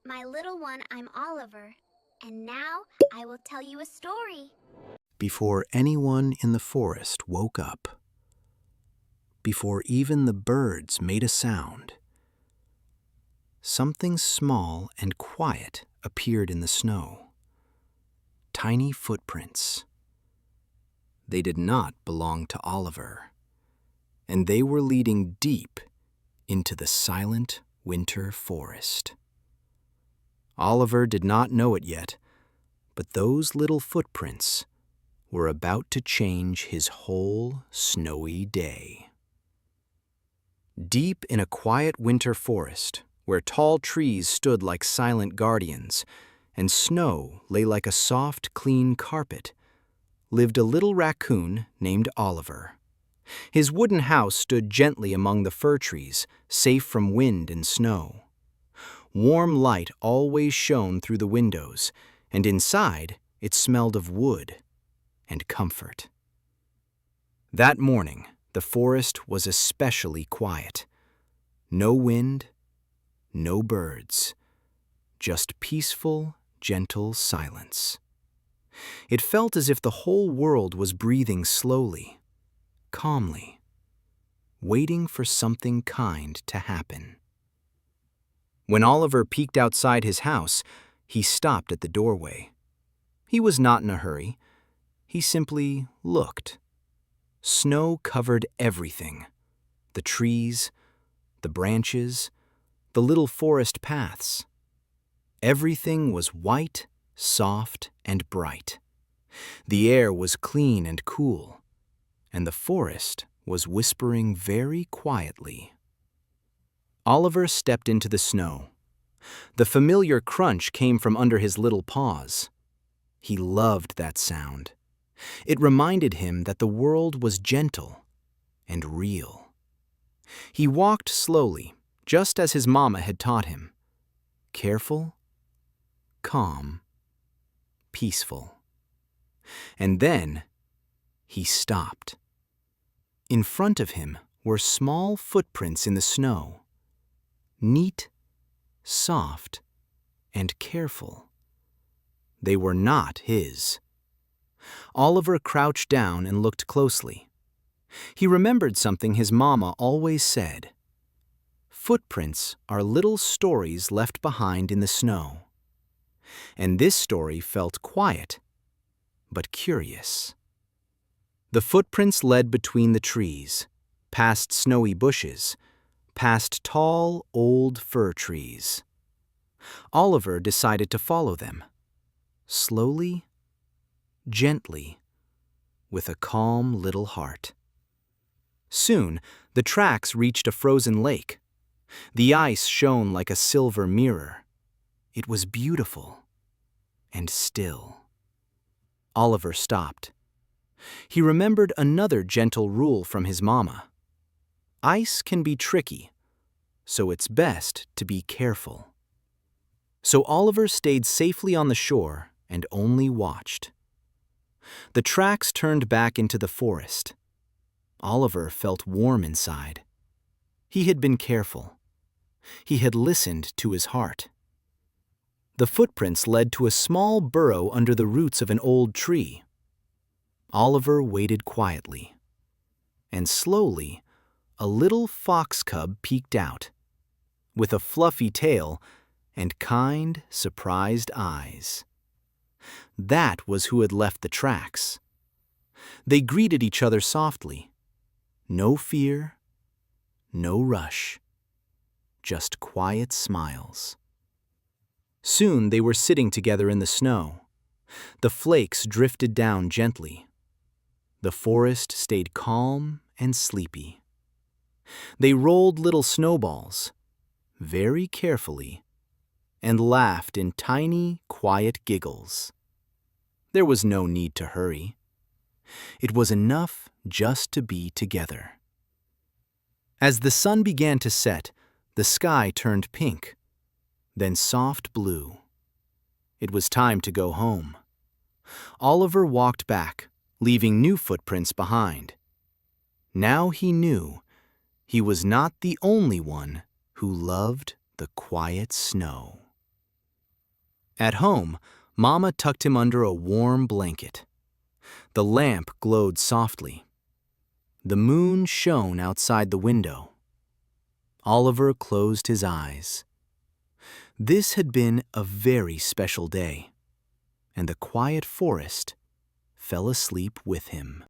My little one, I'm Oliver, and now I will tell you a story. Before anyone in the forest woke up, before even the birds made a sound, something small and quiet appeared in the snow. Tiny footprints. They did not belong to Oliver, and they were leading deep into the silent winter forest. Oliver did not know it yet, but those little footprints were about to change his whole snowy day. Deep in a quiet winter forest, where tall trees stood like silent guardians, and snow lay like a soft, clean carpet, lived a little raccoon named Oliver. His wooden house stood gently among the fir trees, safe from wind and snow. Warm light always shone through the windows, and inside it smelled of wood and comfort. That morning, the forest was especially quiet. No wind, no birds, just peaceful, gentle silence. It felt as if the whole world was breathing slowly, calmly, waiting for something kind to happen. When Oliver peeked outside his house, he stopped at the doorway. He was not in a hurry. He simply looked. Snow covered everything: the trees, the branches, the little forest paths. Everything was white, soft, and bright. The air was clean and cool, and the forest was whispering very quietly. Oliver stepped into the snow. The familiar crunch came from under his little paws. He loved that sound. It reminded him that the world was gentle and real. He walked slowly, just as his mama had taught him. Careful, calm, peaceful. And then he stopped. In front of him were small footprints in the snow. Neat, soft, and careful. They were not his. Oliver crouched down and looked closely. He remembered something his mama always said. Footprints are little stories left behind in the snow. And this story felt quiet, but curious. The footprints led between the trees, past snowy bushes, past tall, old fir trees. Oliver decided to follow them. Slowly, gently, with a calm little heart. Soon, the tracks reached a frozen lake. The ice shone like a silver mirror. It was beautiful and still. Oliver stopped. He remembered another gentle rule from his mama. Ice can be tricky, so it's best to be careful. So Oliver stayed safely on the shore and only watched. The tracks turned back into the forest. Oliver felt warm inside. He had been careful. He had listened to his heart. The footprints led to a small burrow under the roots of an old tree. Oliver waited quietly. And slowly, a little fox cub peeked out, with a fluffy tail and kind, surprised eyes. That was who had left the tracks. They greeted each other softly. No fear, no rush, just quiet smiles. Soon they were sitting together in the snow. The flakes drifted down gently. The forest stayed calm and sleepy. They rolled little snowballs, very carefully, and laughed in tiny, quiet giggles. There was no need to hurry. It was enough just to be together. As the sun began to set, the sky turned pink, then soft blue. It was time to go home. Oliver walked back, leaving new footprints behind. Now he knew he was not the only one who loved the quiet snow. At home, Mama tucked him under a warm blanket. The lamp glowed softly. The moon shone outside the window. Oliver closed his eyes. This had been a very special day, and the quiet forest fell asleep with him.